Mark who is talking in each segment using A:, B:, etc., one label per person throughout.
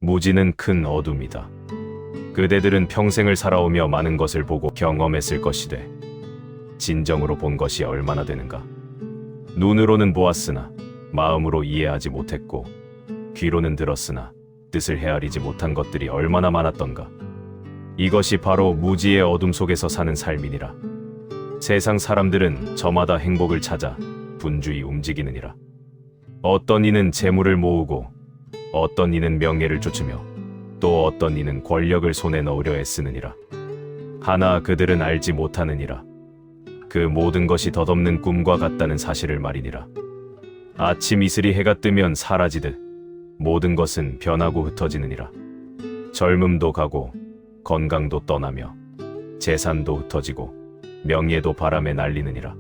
A: 무지는 큰 어둠이다. 그대들은 평생을 살아오며 많은 것을 보고 경험했을 것이되 진정으로 본 것이 얼마나 되는가. 눈으로는 보았으나 마음으로 이해하지 못했고 귀로는 들었으나 뜻을 헤아리지 못한 것들이 얼마나 많았던가. 이것이 바로 무지의 어둠 속에서 사는 삶이니라. 세상 사람들은 저마다 행복을 찾아 분주히 움직이느니라. 어떤 이는 재물을 모으고 어떤 이는 명예를 쫓으며 또 어떤 이는 권력을 손에 넣으려 애쓰느니라. 하나 그들은 알지 못하느니라. 그 모든 것이 덧없는 꿈과 같다는 사실을 말이니라. 아침 이슬이 해가 뜨면 사라지듯 모든 것은 변하고 흩어지느니라. 젊음도 가고 건강도 떠나며 재산도 흩어지고 명예도 바람에 날리느니라.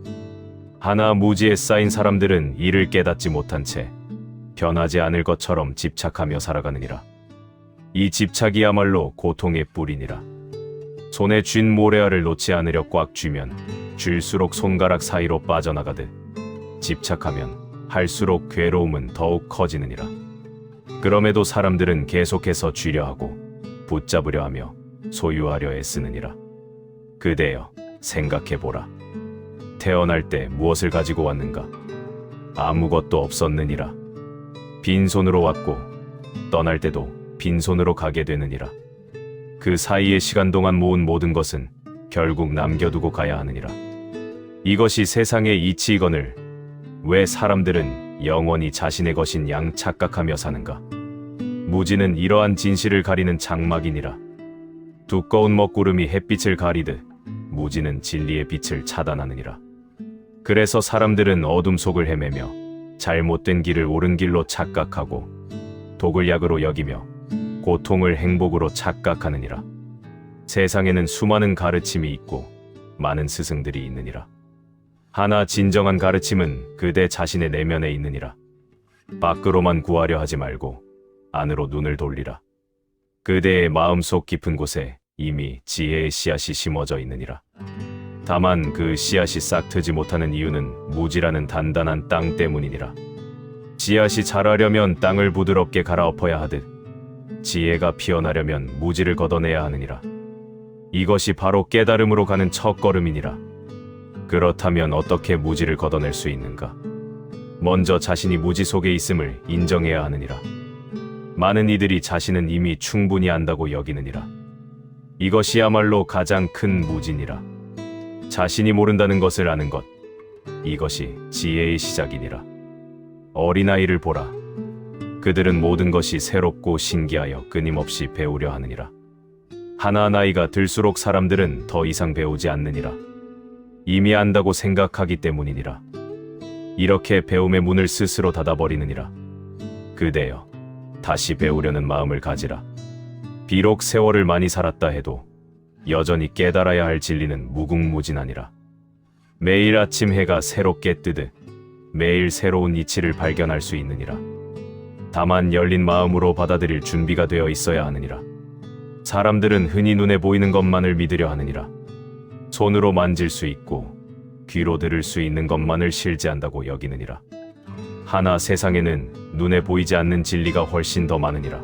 A: 하나 무지에 쌓인 사람들은 이를 깨닫지 못한 채 변하지 않을 것처럼 집착하며 살아가느니라. 이 집착이야말로 고통의 뿌리니라. 손에 쥔 모래알을 놓지 않으려 꽉 쥐면 쥘수록 손가락 사이로 빠져나가듯 집착하면 할수록 괴로움은 더욱 커지느니라. 그럼에도 사람들은 계속해서 쥐려 하고 붙잡으려 하며 소유하려 애쓰느니라. 그대여 생각해보라. 태어날 때 무엇을 가지고 왔는가? 아무것도 없었느니라. 빈손으로 왔고 떠날 때도 빈손으로 가게 되느니라. 그 사이의 시간 동안 모은 모든 것은 결국 남겨두고 가야 하느니라. 이것이 세상의 이치이거늘 왜 사람들은 영원히 자신의 것인 양 착각하며 사는가? 무지는 이러한 진실을 가리는 장막이니라. 두꺼운 먹구름이 햇빛을 가리듯 무지는 진리의 빛을 차단하느니라. 그래서 사람들은 어둠 속을 헤매며 잘못된 길을 옳은 길로 착각하고 독을 약으로 여기며 고통을 행복으로 착각하느니라. 세상에는 수많은 가르침이 있고 많은 스승들이 있느니라. 하나 진정한 가르침은 그대 자신의 내면에 있느니라. 밖으로만 구하려 하지 말고 안으로 눈을 돌리라. 그대의 마음속 깊은 곳에 이미 지혜의 씨앗이 심어져 있느니라. 다만 그 씨앗이 싹 트지 못하는 이유는 무지라는 단단한 땅 때문이니라. 씨앗이 자라려면 땅을 부드럽게 갈아엎어야 하듯 지혜가 피어나려면 무지를 걷어내야 하느니라. 이것이 바로 깨달음으로 가는 첫걸음이니라. 그렇다면 어떻게 무지를 걷어낼 수 있는가? 먼저 자신이 무지 속에 있음을 인정해야 하느니라. 많은 이들이 자신은 이미 충분히 안다고 여기느니라. 이것이야말로 가장 큰 무지니라. 자신이 모른다는 것을 아는 것, 이것이 지혜의 시작이니라. 어린아이를 보라. 그들은 모든 것이 새롭고 신기하여 끊임없이 배우려 하느니라. 하나 나이가 들수록 사람들은 더 이상 배우지 않느니라. 이미 안다고 생각하기 때문이니라. 이렇게 배움의 문을 스스로 닫아버리느니라. 그대여, 다시 배우려는 마음을 가지라. 비록 세월을 많이 살았다 해도 여전히 깨달아야 할 진리는 무궁무진하니라. 매일 아침 해가 새롭게 뜨듯 매일 새로운 이치를 발견할 수 있느니라. 다만 열린 마음으로 받아들일 준비가 되어 있어야 하느니라. 사람들은 흔히 눈에 보이는 것만을 믿으려 하느니라. 손으로 만질 수 있고 귀로 들을 수 있는 것만을 실제한다고 여기느니라. 하나 세상에는 눈에 보이지 않는 진리가 훨씬 더 많으니라.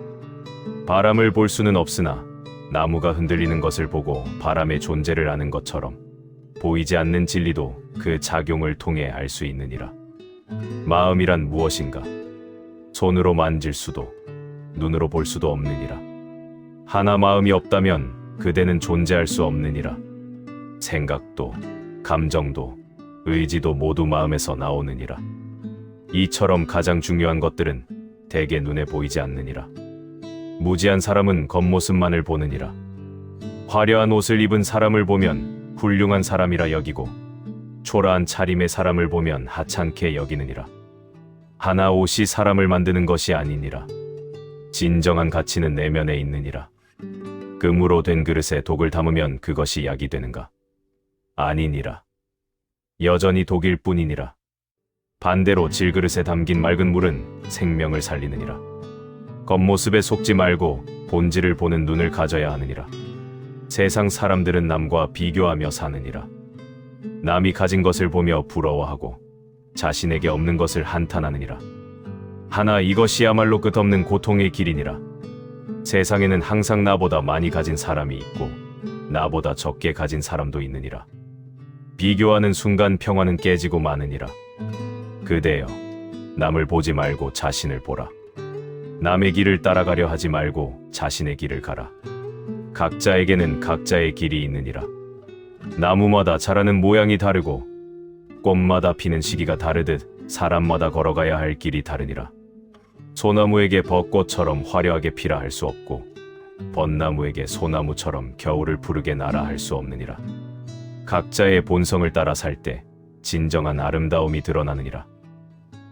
A: 바람을 볼 수는 없으나 나무가 흔들리는 것을 보고 바람의 존재를 아는 것처럼 보이지 않는 진리도 그 작용을 통해 알 수 있느니라. 마음이란 무엇인가? 손으로 만질 수도 눈으로 볼 수도 없느니라. 하나 마음이 없다면 그대는 존재할 수 없느니라. 생각도 감정도 의지도 모두 마음에서 나오느니라. 이처럼 가장 중요한 것들은 대개 눈에 보이지 않느니라. 무지한 사람은 겉모습만을 보느니라. 화려한 옷을 입은 사람을 보면 훌륭한 사람이라 여기고 초라한 차림의 사람을 보면 하찮게 여기느니라. 하나 옷이 사람을 만드는 것이 아니니라. 진정한 가치는 내면에 있느니라. 금으로 된 그릇에 독을 담으면 그것이 약이 되는가? 아니니라. 여전히 독일 뿐이니라. 반대로 질그릇에 담긴 맑은 물은 생명을 살리느니라. 겉모습에 속지 말고 본질을 보는 눈을 가져야 하느니라. 세상 사람들은 남과 비교하며 사느니라. 남이 가진 것을 보며 부러워하고 자신에게 없는 것을 한탄하느니라. 하나 이것이야말로 끝없는 고통의 길이니라. 세상에는 항상 나보다 많이 가진 사람이 있고 나보다 적게 가진 사람도 있느니라. 비교하는 순간 평화는 깨지고 마느니라. 그대여, 남을 보지 말고 자신을 보라. 남의 길을 따라가려 하지 말고 자신의 길을 가라. 각자에게는 각자의 길이 있느니라. 나무마다 자라는 모양이 다르고 꽃마다 피는 시기가 다르듯 사람마다 걸어가야 할 길이 다르니라. 소나무에게 벚꽃처럼 화려하게 피라 할 수 없고 벚나무에게 소나무처럼 겨울을 푸르게 날아 할 수 없느니라. 각자의 본성을 따라 살 때 진정한 아름다움이 드러나느니라.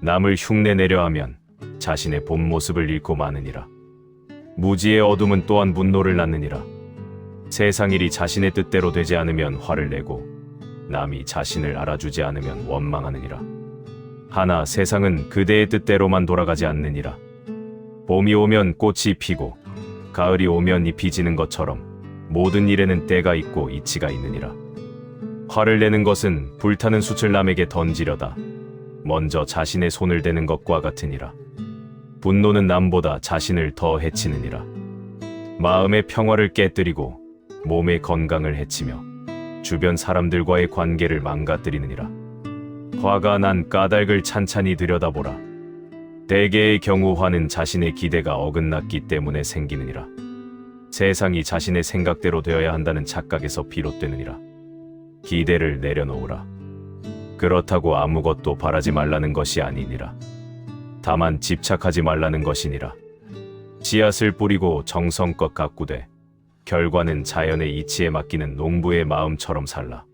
A: 남을 흉내내려 하면 자신의 본 모습을 잃고 마느니라. 무지의 어둠은 또한 분노를 낳느니라. 세상 일이 자신의 뜻대로 되지 않으면 화를 내고 남이 자신을 알아주지 않으면 원망하느니라. 하나 세상은 그대의 뜻대로만 돌아가지 않느니라. 봄이 오면 꽃이 피고 가을이 오면 잎이 지는 것처럼 모든 일에는 때가 있고 이치가 있느니라. 화를 내는 것은 불타는 숯을 남에게 던지려다 먼저 자신의 손을 대는 것과 같으니라. 분노는 남보다 자신을 더 해치느니라. 마음의 평화를 깨뜨리고 몸의 건강을 해치며 주변 사람들과의 관계를 망가뜨리느니라. 화가 난 까닭을 찬찬히 들여다보라. 대개의 경우 화는 자신의 기대가 어긋났기 때문에 생기느니라. 세상이 자신의 생각대로 되어야 한다는 착각에서 비롯되느니라. 기대를 내려놓으라. 그렇다고 아무것도 바라지 말라는 것이 아니니라. 다만 집착하지 말라는 것이니라. 씨앗을 뿌리고 정성껏 가꾸되 결과는 자연의 이치에 맡기는 농부의 마음처럼 살라.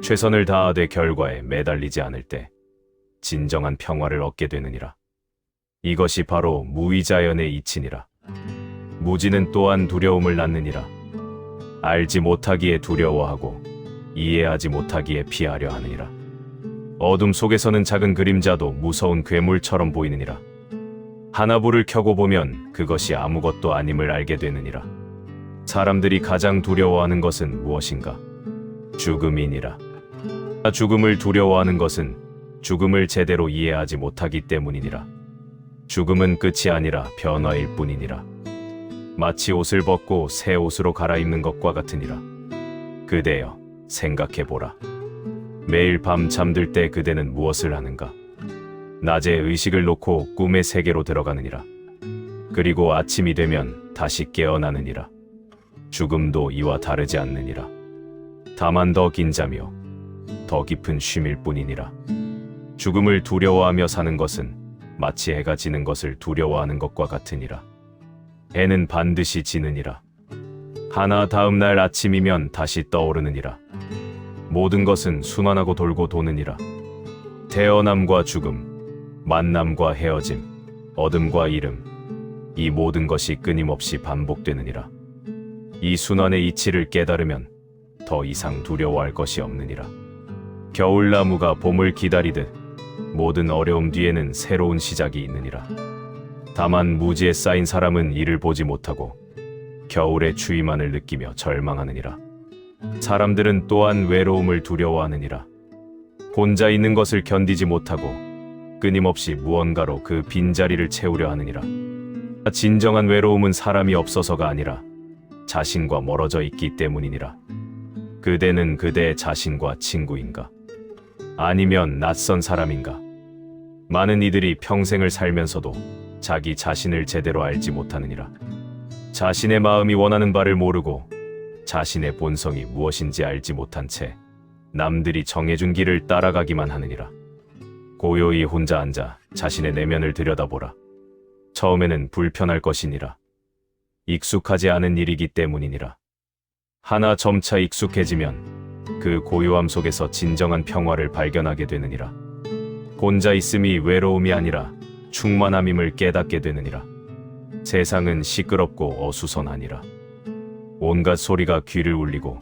A: 최선을 다하되 결과에 매달리지 않을 때 진정한 평화를 얻게 되느니라. 이것이 바로 무위자연의 이치니라. 무지는 또한 두려움을 낳느니라. 알지 못하기에 두려워하고 이해하지 못하기에 피하려 하느니라. 어둠 속에서는 작은 그림자도 무서운 괴물처럼 보이느니라. 하나불을 켜고 보면 그것이 아무것도 아님을 알게 되느니라. 사람들이 가장 두려워하는 것은 무엇인가? 죽음이니라. 죽음을 두려워하는 것은 죽음을 제대로 이해하지 못하기 때문이니라. 죽음은 끝이 아니라 변화일 뿐이니라. 마치 옷을 벗고 새 옷으로 갈아입는 것과 같으니라. 그대여, 생각해보라. 매일 밤 잠들 때 그대는 무엇을 하는가? 낮에 의식을 놓고 꿈의 세계로 들어가느니라. 그리고 아침이 되면 다시 깨어나느니라. 죽음도 이와 다르지 않느니라. 다만 더 긴 잠이요 더 깊은 쉼일 뿐이니라. 죽음을 두려워하며 사는 것은 마치 해가 지는 것을 두려워하는 것과 같으니라. 해는 반드시 지느니라. 하나 다음 날 아침이면 다시 떠오르느니라. 모든 것은 순환하고 돌고 도느니라. 태어남과 죽음, 만남과 헤어짐, 어둠과 이름, 이 모든 것이 끊임없이 반복되느니라. 이 순환의 이치를 깨달으면 더 이상 두려워할 것이 없느니라. 겨울나무가 봄을 기다리듯 모든 어려움 뒤에는 새로운 시작이 있느니라. 다만 무지에 쌓인 사람은 이를 보지 못하고 겨울의 추위만을 느끼며 절망하느니라. 사람들은 또한 외로움을 두려워하느니라. 혼자 있는 것을 견디지 못하고 끊임없이 무언가로 그 빈자리를 채우려 하느니라. 진정한 외로움은 사람이 없어서가 아니라 자신과 멀어져 있기 때문이니라. 그대는 그대의 자신과 친구인가? 아니면 낯선 사람인가? 많은 이들이 평생을 살면서도 자기 자신을 제대로 알지 못하느니라. 자신의 마음이 원하는 바를 모르고 자신의 본성이 무엇인지 알지 못한 채 남들이 정해준 길을 따라가기만 하느니라. 고요히 혼자 앉아 자신의 내면을 들여다보라. 처음에는 불편할 것이니라. 익숙하지 않은 일이기 때문이니라. 하나 점차 익숙해지면 그 고요함 속에서 진정한 평화를 발견하게 되느니라. 혼자 있음이 외로움이 아니라 충만함임을 깨닫게 되느니라. 세상은 시끄럽고 어수선하니라. 온갖 소리가 귀를 울리고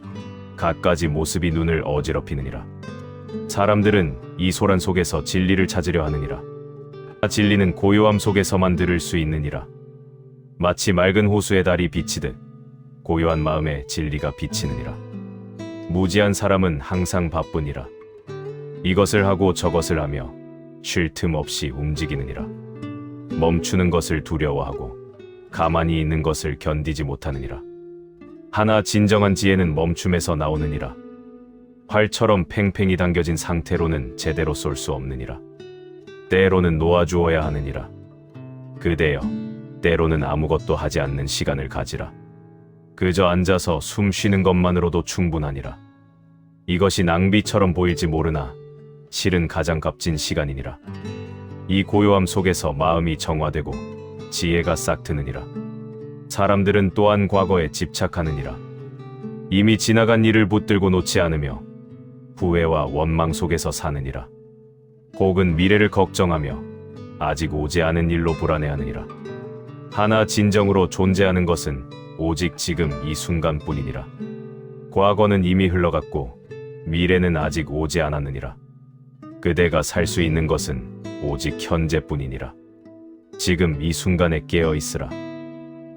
A: 갖가지 모습이 눈을 어지럽히느니라. 사람들은 이 소란 속에서 진리를 찾으려 하느니라. 진리는 고요함 속에서만 들을 수 있느니라. 마치 맑은 호수의 달이 비치듯 고요한 마음에 진리가 비치느니라. 무지한 사람은 항상 바쁘니라. 이것을 하고 저것을 하며 쉴 틈 없이 움직이느니라. 멈추는 것을 두려워하고 가만히 있는 것을 견디지 못하느니라. 하나 진정한 지혜는 멈춤에서 나오느니라. 활처럼 팽팽히 당겨진 상태로는 제대로 쏠 수 없느니라. 때로는 놓아주어야 하느니라. 그대여, 때로는 아무것도 하지 않는 시간을 가지라. 그저 앉아서 숨 쉬는 것만으로도 충분하니라. 이것이 낭비처럼 보일지 모르나 실은 가장 값진 시간이니라. 이 고요함 속에서 마음이 정화되고 지혜가 싹 트느니라. 사람들은 또한 과거에 집착하느니라. 이미 지나간 일을 붙들고 놓지 않으며 후회와 원망 속에서 사느니라. 혹은 미래를 걱정하며 아직 오지 않은 일로 불안해하느니라. 하나 진정으로 존재하는 것은 오직 지금 이 순간뿐이니라. 과거는 이미 흘러갔고 미래는 아직 오지 않았느니라. 그대가 살 수 있는 것은 오직 현재뿐이니라. 지금 이 순간에 깨어 있으라.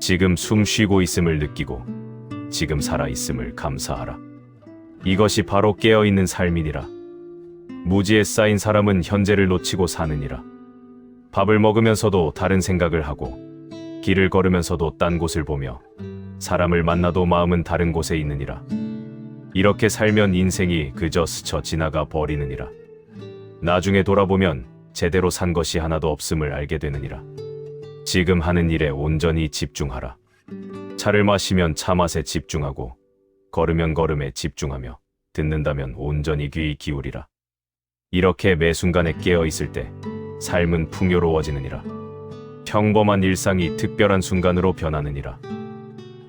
A: 지금 숨 쉬고 있음을 느끼고 지금 살아 있음을 감사하라. 이것이 바로 깨어 있는 삶이니라. 무지에 쌓인 사람은 현재를 놓치고 사느니라. 밥을 먹으면서도 다른 생각을 하고 길을 걸으면서도 딴 곳을 보며 사람을 만나도 마음은 다른 곳에 있느니라. 이렇게 살면 인생이 그저 스쳐 지나가 버리느니라. 나중에 돌아보면 제대로 산 것이 하나도 없음을 알게 되느니라. 지금 하는 일에 온전히 집중하라. 차를 마시면 차 맛에 집중하고 걸으면 걸음에 집중하며 듣는다면 온전히 귀 기울이라. 이렇게 매 순간에 깨어 있을 때 삶은 풍요로워지느니라. 평범한 일상이 특별한 순간으로 변하느니라.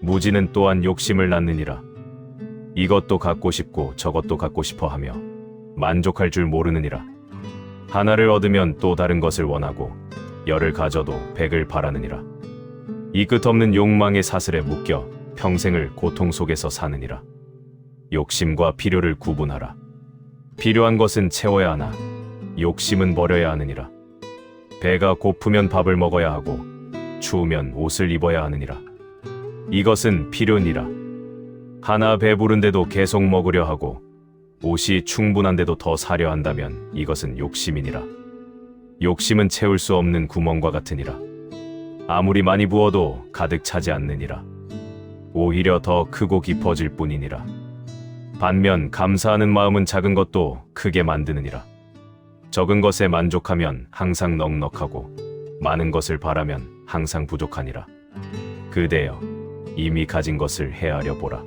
A: 무지는 또한 욕심을 낳느니라. 이것도 갖고 싶고 저것도 갖고 싶어 하며 만족할 줄 모르느니라. 하나를 얻으면 또 다른 것을 원하고 열을 가져도 백을 바라느니라. 이 끝없는 욕망의 사슬에 묶여 평생을 고통 속에서 사느니라. 욕심과 필요를 구분하라. 필요한 것은 채워야 하나 욕심은 버려야 하느니라. 배가 고프면 밥을 먹어야 하고 추우면 옷을 입어야 하느니라. 이것은 필요니라. 하나 배부른데도 계속 먹으려 하고 옷이 충분한데도 더 사려 한다면 이것은 욕심이니라. 욕심은 채울 수 없는 구멍과 같으니라. 아무리 많이 부어도 가득 차지 않느니라. 오히려 더 크고 깊어질 뿐이니라. 반면 감사하는 마음은 작은 것도 크게 만드느니라. 적은 것에 만족하면 항상 넉넉하고 많은 것을 바라면 항상 부족하니라. 그대여, 이미 가진 것을 헤아려 보라.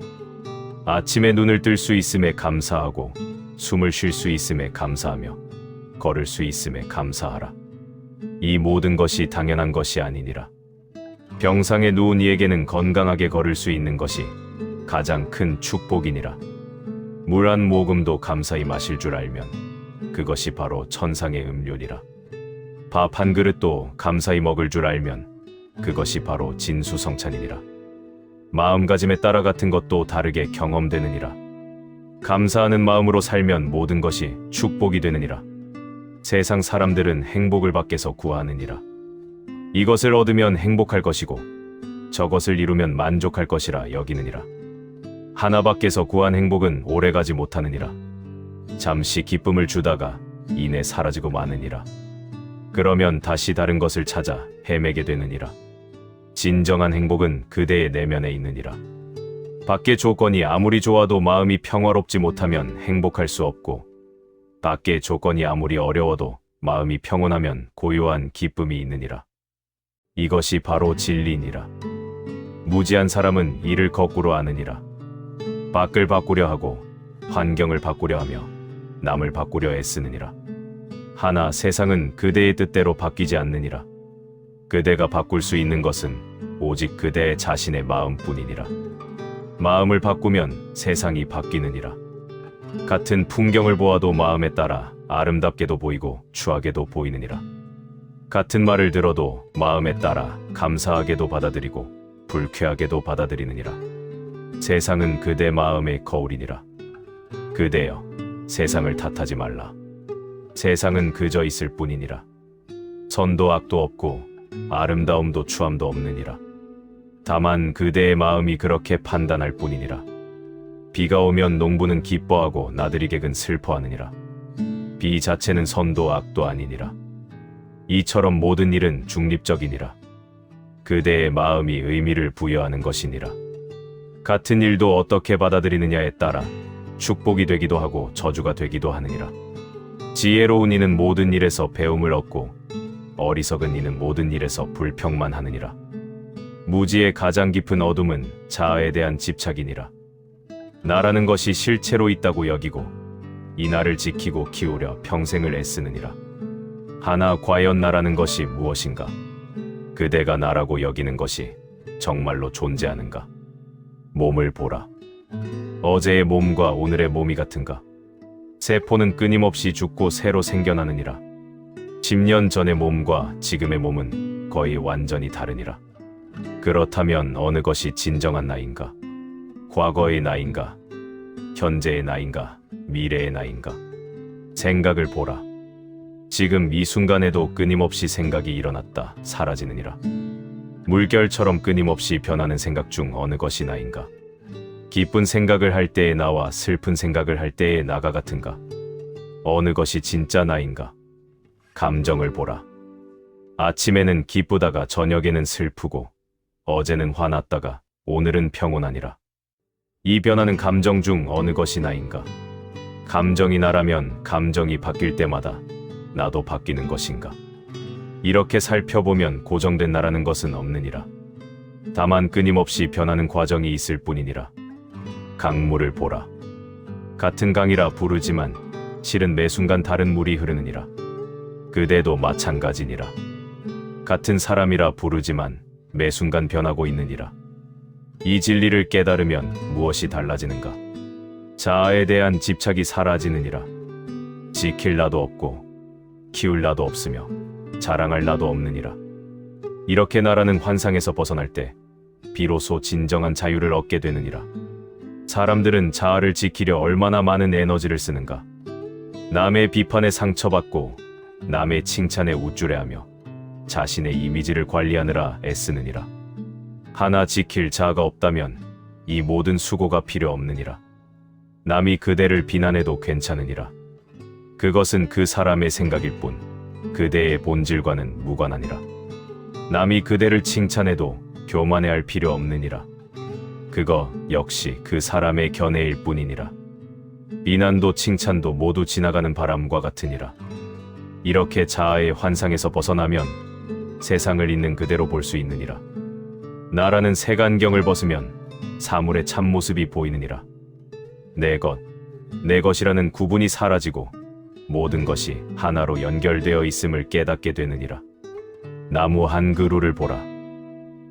A: 아침에 눈을 뜰 수 있음에 감사하고 숨을 쉴 수 있음에 감사하며 걸을 수 있음에 감사하라. 이 모든 것이 당연한 것이 아니니라. 병상에 누운 이에게는 건강하게 걸을 수 있는 것이 가장 큰 축복이니라. 물 한 모금도 감사히 마실 줄 알면 그것이 바로 천상의 음료니라. 밥 한 그릇도 감사히 먹을 줄 알면 그것이 바로 진수성찬이니라. 마음가짐에 따라 같은 것도 다르게 경험되느니라. 감사하는 마음으로 살면 모든 것이 축복이 되느니라. 세상 사람들은 행복을 밖에서 구하느니라. 이것을 얻으면 행복할 것이고 저것을 이루면 만족할 것이라 여기느니라. 하나 밖에서 구한 행복은 오래가지 못하느니라. 잠시 기쁨을 주다가 이내 사라지고 마느니라. 그러면 다시 다른 것을 찾아 헤매게 되느니라. 진정한 행복은 그대의 내면에 있느니라. 밖의 조건이 아무리 좋아도 마음이 평화롭지 못하면 행복할 수 없고 밖의 조건이 아무리 어려워도 마음이 평온하면 고요한 기쁨이 있느니라. 이것이 바로 진리니라. 무지한 사람은 이를 거꾸로 아느니라. 밖을 바꾸려 하고 환경을 바꾸려 하며 남을 바꾸려 애쓰느니라. 하나 세상은 그대의 뜻대로 바뀌지 않느니라. 그대가 바꿀 수 있는 것은 오직 그대 자신의 마음뿐이니라. 마음을 바꾸면 세상이 바뀌느니라. 같은 풍경을 보아도 마음에 따라 아름답게도 보이고 추하게도 보이느니라. 같은 말을 들어도 마음에 따라 감사하게도 받아들이고 불쾌하게도 받아들이느니라. 세상은 그대 마음의 거울이니라. 그대여, 세상을 탓하지 말라. 세상은 그저 있을 뿐이니라. 선도 악도 없고 아름다움도 추함도 없느니라. 다만 그대의 마음이 그렇게 판단할 뿐이니라. 비가 오면 농부는 기뻐하고 나들이 객은 슬퍼하느니라. 비 자체는 선도 악도 아니니라. 이처럼 모든 일은 중립적이니라. 그대의 마음이 의미를 부여하는 것이니라. 같은 일도 어떻게 받아들이느냐에 따라 축복이 되기도 하고 저주가 되기도 하느니라. 지혜로운 이는 모든 일에서 배움을 얻고 어리석은 이는 모든 일에서 불평만 하느니라. 무지의 가장 깊은 어둠은 자아에 대한 집착이니라. 나라는 것이 실체로 있다고 여기고 이 나를 지키고 키우려 평생을 애쓰느니라. 하나 과연 나라는 것이 무엇인가? 그대가 나라고 여기는 것이 정말로 존재하는가? 몸을 보라. 어제의 몸과 오늘의 몸이 같은가? 세포는 끊임없이 죽고 새로 생겨나느니라. 10년 전의 몸과 지금의 몸은 거의 완전히 다르니라. 그렇다면 어느 것이 진정한 나인가? 과거의 나인가? 현재의 나인가? 미래의 나인가? 생각을 보라. 지금 이 순간에도 끊임없이 생각이 일어났다 사라지느니라. 물결처럼 끊임없이 변하는 생각 중 어느 것이 나인가? 기쁜 생각을 할 때의 나와 슬픈 생각을 할 때의 나가 같은가? 어느 것이 진짜 나인가? 감정을 보라. 아침에는 기쁘다가 저녁에는 슬프고 어제는 화났다가 오늘은 평온하니라. 이 변하는 감정 중 어느 것이 나인가? 감정이 나라면 감정이 바뀔 때마다 나도 바뀌는 것인가? 이렇게 살펴보면 고정된 나라는 것은 없느니라. 다만 끊임없이 변하는 과정이 있을 뿐이니라. 강물을 보라. 같은 강이라 부르지만 실은 매 순간 다른 물이 흐르느니라. 그대도 마찬가지니라. 같은 사람이라 부르지만 매 순간 변하고 있느니라. 이 진리를 깨달으면 무엇이 달라지는가? 자아에 대한 집착이 사라지느니라. 지킬 나도 없고 키울 나도 없으며 자랑할 나도 없느니라. 이렇게 나라는 환상에서 벗어날 때 비로소 진정한 자유를 얻게 되느니라. 사람들은 자아를 지키려 얼마나 많은 에너지를 쓰는가? 남의 비판에 상처받고 남의 칭찬에 우쭐해하며 자신의 이미지를 관리하느라 애쓰느니라. 하나 지킬 자아가 없다면 이 모든 수고가 필요 없느니라. 남이 그대를 비난해도 괜찮으니라. 그것은 그 사람의 생각일 뿐 그대의 본질과는 무관하니라. 남이 그대를 칭찬해도 교만해할 필요 없느니라. 그거 역시 그 사람의 견해일 뿐이니라. 비난도 칭찬도 모두 지나가는 바람과 같으니라. 이렇게 자아의 환상에서 벗어나면 세상을 있는 그대로 볼 수 있느니라. 나라는 색안경을 벗으면 사물의 참모습이 보이느니라. 내 것이라는 구분이 사라지고 모든 것이 하나로 연결되어 있음을 깨닫게 되느니라. 나무 한 그루를 보라.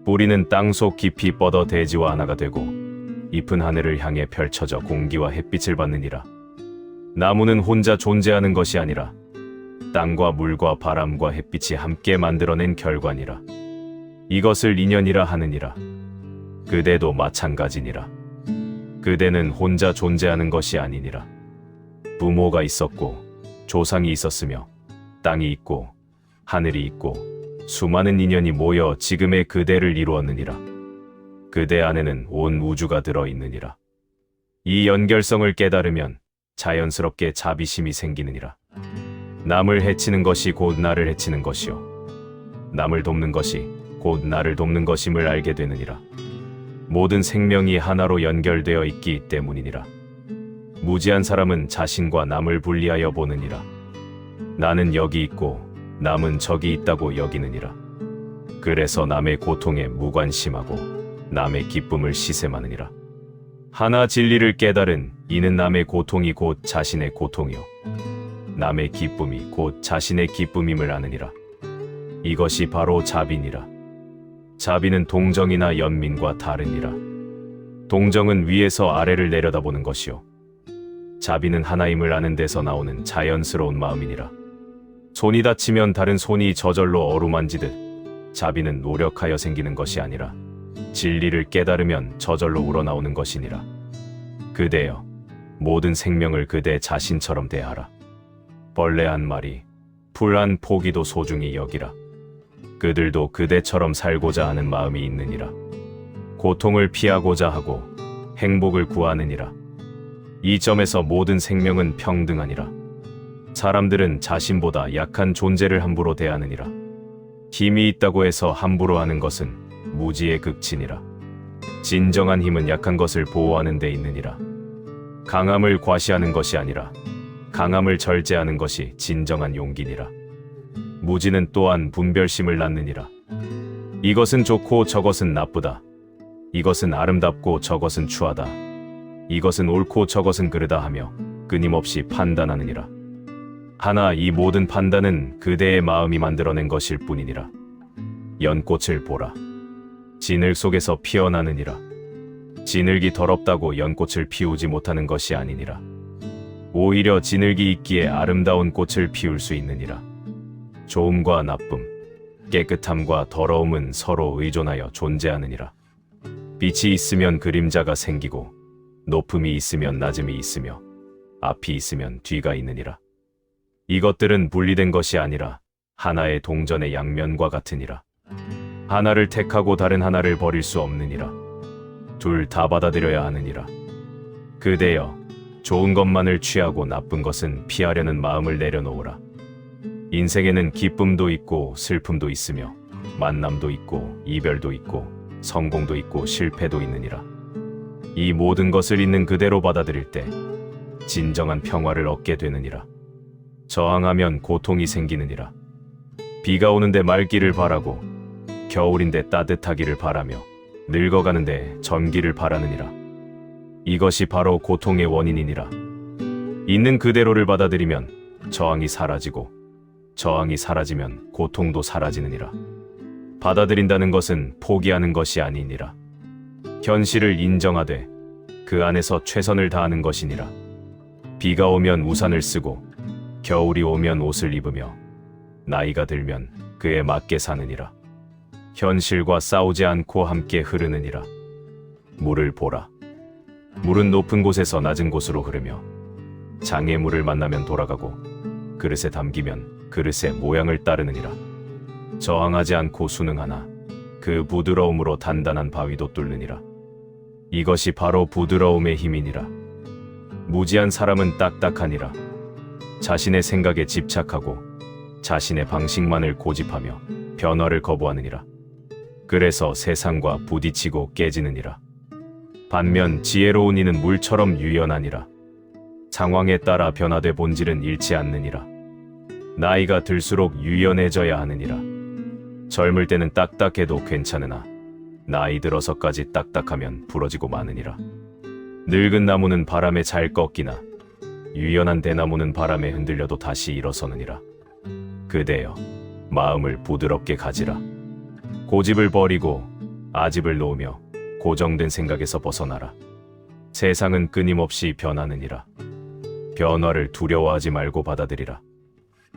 A: 뿌리는 땅속 깊이 뻗어 대지와 하나가 되고 잎은 하늘을 향해 펼쳐져 공기와 햇빛을 받느니라. 나무는 혼자 존재하는 것이 아니라 땅과 물과 바람과 햇빛이 함께 만들어낸 결과니라. 이것을 인연이라 하느니라. 그대도 마찬가지니라. 그대는 혼자 존재하는 것이 아니니라. 부모가 있었고 조상이 있었으며 땅이 있고 하늘이 있고 수많은 인연이 모여 지금의 그대를 이루었느니라. 그대 안에는 온 우주가 들어있느니라. 이 연결성을 깨달으면 자연스럽게 자비심이 생기느니라. 남을 해치는 것이 곧 나를 해치는 것이요 남을 돕는 것이 곧 나를 돕는 것임을 알게 되느니라. 모든 생명이 하나로 연결되어 있기 때문이니라. 무지한 사람은 자신과 남을 분리하여 보느니라. 나는 여기 있고 남은 저기 있다고 여기느니라. 그래서 남의 고통에 무관심하고 남의 기쁨을 시샘하느니라. 하나 진리를 깨달은 이는 남의 고통이 곧 자신의 고통이요 남의 기쁨이 곧 자신의 기쁨임을 아느니라. 이것이 바로 자비니라. 자비는 동정이나 연민과 다르니라. 동정은 위에서 아래를 내려다보는 것이요 자비는 하나임을 아는 데서 나오는 자연스러운 마음이니라. 손이 다치면 다른 손이 저절로 어루만지듯 자비는 노력하여 생기는 것이 아니라 진리를 깨달으면 저절로 우러나오는 것이니라. 그대여, 모든 생명을 그대 자신처럼 대하라. 벌레 한 마리, 풀 한 포기도 소중히 여기라. 그들도 그대처럼 살고자 하는 마음이 있느니라. 고통을 피하고자 하고 행복을 구하느니라. 이 점에서 모든 생명은 평등하니라. 사람들은 자신보다 약한 존재를 함부로 대하느니라. 힘이 있다고 해서 함부로 하는 것은 무지의 극치니라. 진정한 힘은 약한 것을 보호하는 데 있느니라. 강함을 과시하는 것이 아니라 강함을 절제하는 것이 진정한 용기니라. 무지는 또한 분별심을 낳느니라. 이것은 좋고 저것은 나쁘다. 이것은 아름답고 저것은 추하다. 이것은 옳고 저것은 그르다 하며 끊임없이 판단하느니라. 하나 이 모든 판단은 그대의 마음이 만들어낸 것일 뿐이니라. 연꽃을 보라. 진흙 속에서 피어나느니라. 진흙이 더럽다고 연꽃을 피우지 못하는 것이 아니니라. 오히려 진흙이 있기에 아름다운 꽃을 피울 수 있느니라. 좋음과 나쁨, 깨끗함과 더러움은 서로 의존하여 존재하느니라. 빛이 있으면 그림자가 생기고 높음이 있으면 낮음이 있으며 앞이 있으면 뒤가 있느니라. 이것들은 분리된 것이 아니라 하나의 동전의 양면과 같으니라. 하나를 택하고 다른 하나를 버릴 수 없느니라. 둘 다 받아들여야 하느니라. 그대여, 좋은 것만을 취하고 나쁜 것은 피하려는 마음을 내려놓으라. 인생에는 기쁨도 있고 슬픔도 있으며 만남도 있고 이별도 있고 성공도 있고 실패도 있느니라. 이 모든 것을 있는 그대로 받아들일 때 진정한 평화를 얻게 되느니라. 저항하면 고통이 생기느니라. 비가 오는데 맑기를 바라고 겨울인데 따뜻하기를 바라며 늙어가는데 젊기를 바라느니라. 이것이 바로 고통의 원인이니라. 있는 그대로를 받아들이면 저항이 사라지고 저항이 사라지면 고통도 사라지느니라. 받아들인다는 것은 포기하는 것이 아니니라. 현실을 인정하되 그 안에서 최선을 다하는 것이니라. 비가 오면 우산을 쓰고 겨울이 오면 옷을 입으며 나이가 들면 그에 맞게 사느니라. 현실과 싸우지 않고 함께 흐르느니라. 물을 보라. 물은 높은 곳에서 낮은 곳으로 흐르며 장애물을 만나면 돌아가고 그릇에 담기면 그릇의 모양을 따르느니라. 저항하지 않고 순응하나 그 부드러움으로 단단한 바위도 뚫느니라. 이것이 바로 부드러움의 힘이니라. 무지한 사람은 딱딱하니라. 자신의 생각에 집착하고 자신의 방식만을 고집하며 변화를 거부하느니라. 그래서 세상과 부딪히고 깨지느니라. 반면 지혜로운 이는 물처럼 유연하니라. 상황에 따라 변화돼 본질은 잃지 않느니라. 나이가 들수록 유연해져야 하느니라. 젊을 때는 딱딱해도 괜찮으나 나이 들어서까지 딱딱하면 부러지고 마느니라. 늙은 나무는 바람에 잘 꺾이나 유연한 대나무는 바람에 흔들려도 다시 일어서느니라. 그대여, 마음을 부드럽게 가지라. 고집을 버리고 아집을 놓으며 고정된 생각에서 벗어나라. 세상은 끊임없이 변하느니라. 변화를 두려워하지 말고 받아들이라.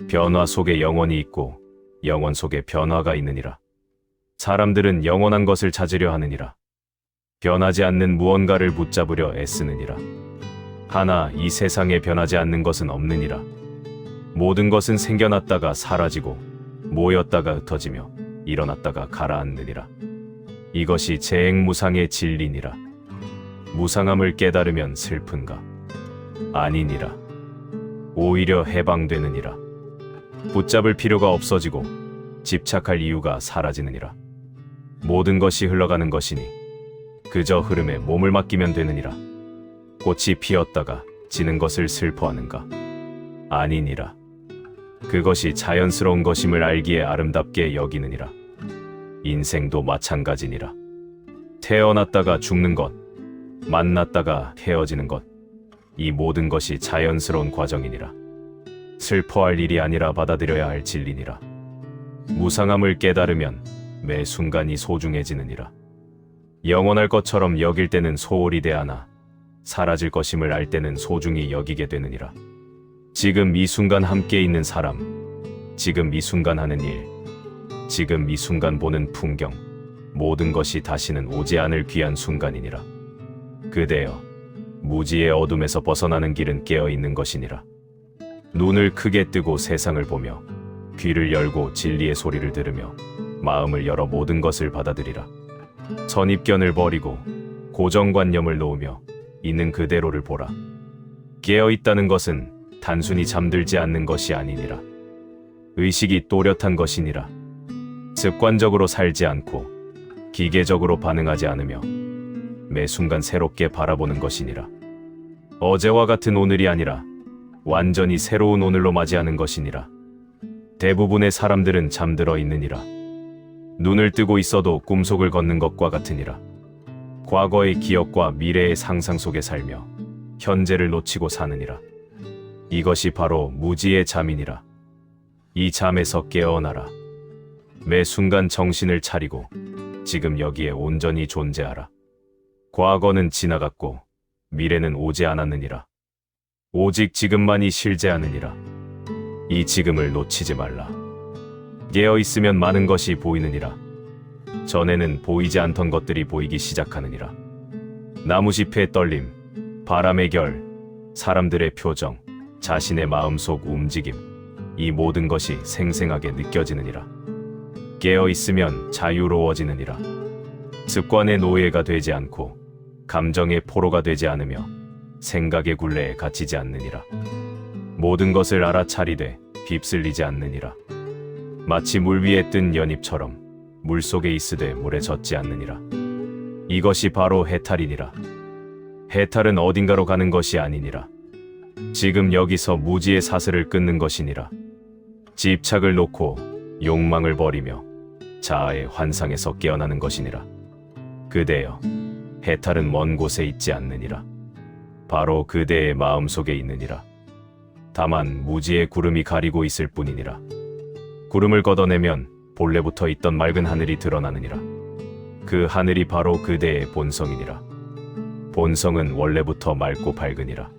A: 변화 속에 영원이 있고 영원 속에 변화가 있느니라. 사람들은 영원한 것을 찾으려 하느니라. 변하지 않는 무언가를 붙잡으려 애쓰느니라. 하나 이 세상에 변하지 않는 것은 없느니라. 모든 것은 생겨났다가 사라지고 모였다가 흩어지며 일어났다가 가라앉느니라. 이것이 재행무상의 진리니라. 무상함을 깨달으면 슬픈가? 아니니라. 오히려 해방되느니라. 붙잡을 필요가 없어지고 집착할 이유가 사라지느니라. 모든 것이 흘러가는 것이니 그저 흐름에 몸을 맡기면 되느니라. 꽃이 피었다가 지는 것을 슬퍼하는가? 아니니라. 그것이 자연스러운 것임을 알기에 아름답게 여기느니라. 인생도 마찬가지니라. 태어났다가 죽는 것, 만났다가 헤어지는 것, 이 모든 것이 자연스러운 과정이니라. 슬퍼할 일이 아니라 받아들여야 할 진리니라. 무상함을 깨달으면 매 순간이 소중해지느니라. 영원할 것처럼 여길 때는 소홀히 대하나 사라질 것임을 알 때는 소중히 여기게 되느니라. 지금 이 순간 함께 있는 사람, 지금 이 순간 하는 일, 지금 이 순간 보는 풍경, 모든 것이 다시는 오지 않을 귀한 순간이니라. 그대여, 무지의 어둠에서 벗어나는 길은 깨어있는 것이니라. 눈을 크게 뜨고 세상을 보며 귀를 열고 진리의 소리를 들으며 마음을 열어 모든 것을 받아들이라. 선입견을 버리고 고정관념을 놓으며 있는 그대로를 보라. 깨어있다는 것은 단순히 잠들지 않는 것이 아니니라. 의식이 또렷한 것이니라. 습관적으로 살지 않고 기계적으로 반응하지 않으며 매 순간 새롭게 바라보는 것이니라. 어제와 같은 오늘이 아니라 완전히 새로운 오늘로 맞이하는 것이니라. 대부분의 사람들은 잠들어 있느니라. 눈을 뜨고 있어도 꿈속을 걷는 것과 같으니라. 과거의 기억과 미래의 상상 속에 살며 현재를 놓치고 사느니라. 이것이 바로 무지의 잠이니라. 이 잠에서 깨어나라. 매 순간 정신을 차리고 지금 여기에 온전히 존재하라. 과거는 지나갔고 미래는 오지 않았느니라. 오직 지금만이 실재하느니라. 이 지금을 놓치지 말라. 깨어 있으면 많은 것이 보이느니라. 전에는 보이지 않던 것들이 보이기 시작하느니라. 나무잎의 떨림, 바람의 결, 사람들의 표정, 자신의 마음속 움직임, 이 모든 것이 생생하게 느껴지느니라. 깨어 있으면 자유로워지느니라. 습관의 노예가 되지 않고 감정의 포로가 되지 않으며 생각의 굴레에 갇히지 않느니라. 모든 것을 알아차리되 휩쓸리지 않느니라. 마치 물 위에 뜬 연잎처럼 물속에 있으되 물에 젖지 않느니라. 이것이 바로 해탈이니라. 해탈은 어딘가로 가는 것이 아니니라. 지금 여기서 무지의 사슬을 끊는 것이니라. 집착을 놓고 욕망을 버리며 자아의 환상에서 깨어나는 것이니라. 그대여, 해탈은 먼 곳에 있지 않느니라. 바로 그대의 마음속에 있느니라. 다만 무지의 구름이 가리고 있을 뿐이니라. 구름을 걷어내면 본래부터 있던 맑은 하늘이 드러나느니라. 그 하늘이 바로 그대의 본성이니라. 본성은 원래부터 맑고 밝으니라.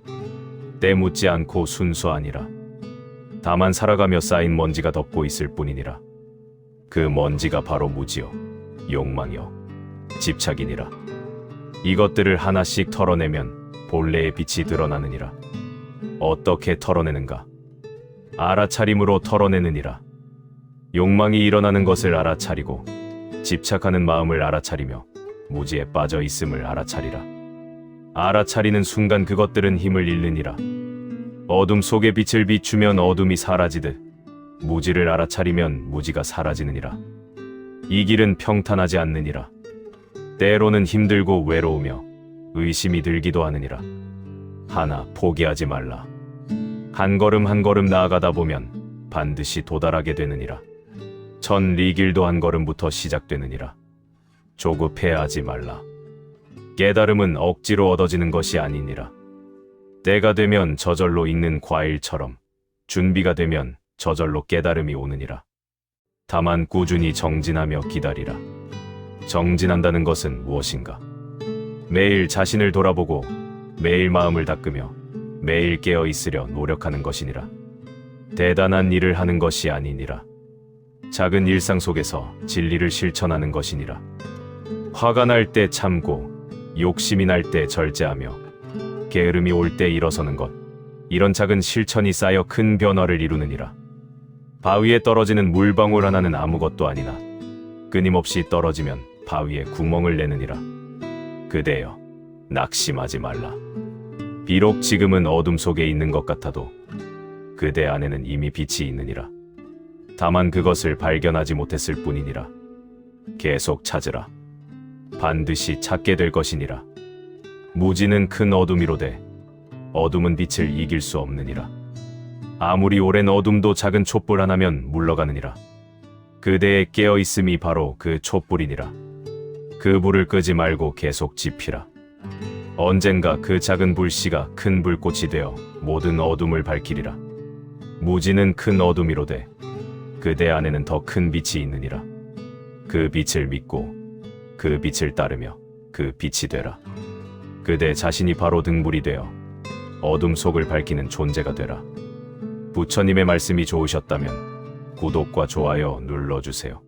A: 때묻지 않고 순수하니라. 다만 살아가며 쌓인 먼지가 덮고 있을 뿐이니라. 그 먼지가 바로 무지요, 욕망이요, 집착이니라. 이것들을 하나씩 털어내면 본래의 빛이 드러나느니라. 어떻게 털어내는가? 알아차림으로 털어내느니라. 욕망이 일어나는 것을 알아차리고 집착하는 마음을 알아차리며 무지에 빠져 있음을 알아차리라. 알아차리는 순간 그것들은 힘을 잃느니라. 어둠 속에 빛을 비추면 어둠이 사라지듯 무지를 알아차리면 무지가 사라지느니라. 이 길은 평탄하지 않느니라. 때로는 힘들고 외로우며 의심이 들기도 하느니라. 하나 포기하지 말라. 한 걸음 한 걸음 나아가다 보면 반드시 도달하게 되느니라. 전 리길도 한 걸음부터 시작되느니라. 조급해하지 말라. 깨달음은 억지로 얻어지는 것이 아니니라. 때가 되면 저절로 익는 과일처럼 준비가 되면 저절로 깨달음이 오느니라. 다만 꾸준히 정진하며 기다리라. 정진한다는 것은 무엇인가? 매일 자신을 돌아보고 매일 마음을 닦으며 매일 깨어 있으려 노력하는 것이니라. 대단한 일을 하는 것이 아니니라. 작은 일상 속에서 진리를 실천하는 것이니라. 화가 날 때 참고 욕심이 날 때 절제하며 게으름이 올 때 일어서는 것, 이런 작은 실천이 쌓여 큰 변화를 이루느니라. 바위에 떨어지는 물방울 하나는 아무것도 아니나 끊임없이 떨어지면 바위에 구멍을 내느니라. 그대여, 낙심하지 말라. 비록 지금은 어둠 속에 있는 것 같아도 그대 안에는 이미 빛이 있느니라. 다만 그것을 발견하지 못했을 뿐이니라. 계속 찾으라. 반드시 찾게 될 것이니라. 무지는 큰 어둠이로되 어둠은 빛을 이길 수 없느니라. 아무리 오랜 어둠도 작은 촛불 하나면 물러가느니라. 그대의 깨어있음이 바로 그 촛불이니라. 그 불을 끄지 말고 계속 지피라. 언젠가 그 작은 불씨가 큰 불꽃이 되어 모든 어둠을 밝히리라. 무지는 큰 어둠이로되 그대 안에는 더 큰 빛이 있느니라. 그 빛을 믿고 그 빛을 따르며 그 빛이 되라. 그대 자신이 바로 등불이 되어 어둠 속을 밝히는 존재가 되라. 부처님의 말씀이 좋으셨다면 구독과 좋아요 눌러주세요.